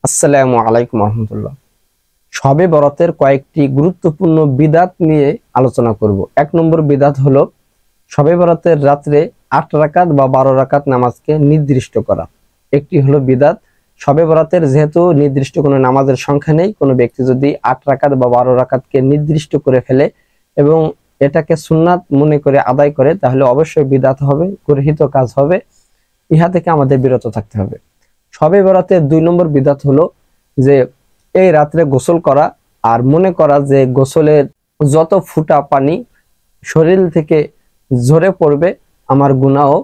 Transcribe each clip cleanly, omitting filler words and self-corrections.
আসসালামু আলাইকুম রহমতুল্লাহ। শবে বরাতের কয়েকটি গুরুত্বপূর্ণ বিদাত নিয়ে আলোচনা করব। 1 নম্বর বিদাত হলো শবে বরাতের রাত্রে 8 রাকাত বা 12 রাকাত নামাজকে নির্দিষ্ট করা। একটি হলো বিদাত, শবে বরাতের যেহেতু নির্দিষ্ট কোনো নামাজের সংখ্যা নেই, কোনো ব্যক্তি যদি 8 রাকাত বা 12 রাকাতকে নির্দিষ্ট করে ফেলে এবং এটাকে সুন্নাত মনে করে আদায় করে, তাহলে অবশ্যই বিদাত হবে, গর্হিত কাজ হবে। ইহা থেকে আমাদের বিরত থাকতে হবে। শবে বরাতের 2 নম্বর বিদাত হলো যে এই রাত্রে গোসল করা আর মনে করা যে গোসলের যত ফুটা পানি শরীর থেকে ঝরে পড়বে আমার গুনাহও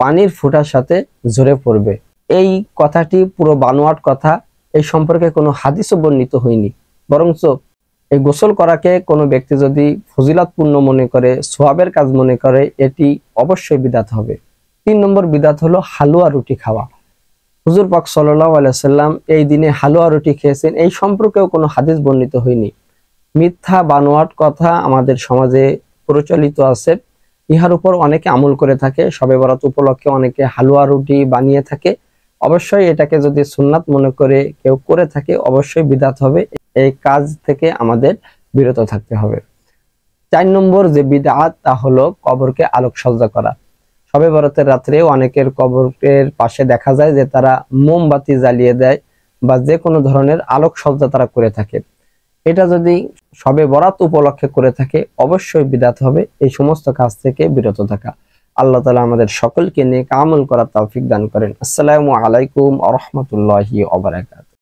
পানির ফুটার সাথে ঝরে পড়বে। এই কথাটি পুরো বানোয়াট কথা, এই সম্পর্কে কোনো হাদিসও বর্ণিত হয়নি। বরঞ্চ এই গোসল করাকে কোনো ব্যক্তি যদি ফজিলতপূর্ণ মনে করে, সোয়াবের কাজ মনে করে, এটি অবশ্যই বিদাত হবে। 3 নম্বর বিদাত হলো হালুয়া রুটি খাওয়া। হুজুর পাক সাল্লাল্লাহু আলাইহি সাল্লাম এই দিনে হালুয়া রুটি খেয়েছেন, এই সম্পর্কেও কোনো হাদিস বর্ণিত হয়নি। মিথ্যা বানোয়াট কথা আমাদের সমাজে প্রচলিত আছে, ইহার উপর অনেকে আমল করে থাকে। শবে বরাত উপলক্ষে অনেকে হালুয়া রুটি বানিয়ে থাকে। অবশ্যই এটাকে যদি সুন্নাত মনে করে কেউ করে থাকে, অবশ্যই বিদআত হবে। এই কাজ থেকে আমাদের বিরত থাকতে হবে। 4 নম্বর যে বিদআত, তা হলো কবরকে আলোকসজ্জা করা। শবে বরাতের রাত্রে অনেকের কবরের পাশে দেখা যায় যে তারা মোমবাতি জ্বালিয়ে দেয় বা যে কোনো ধরনের আলোকসজ্জা তারা করে থাকে। এটা যদি শবে বরাত উপলক্ষে করে থাকে, অবশ্যই বিদআত হবে। এই সমস্ত কাজ থেকে বিরত থাকা। আল্লাহ তাআলা আমাদের সকলকে নেক আমল করার তৌফিক দান করেন। আসসালামু আলাইকুম ওয়া রাহমাতুল্লাহি ওয়া বারাকাতুহু।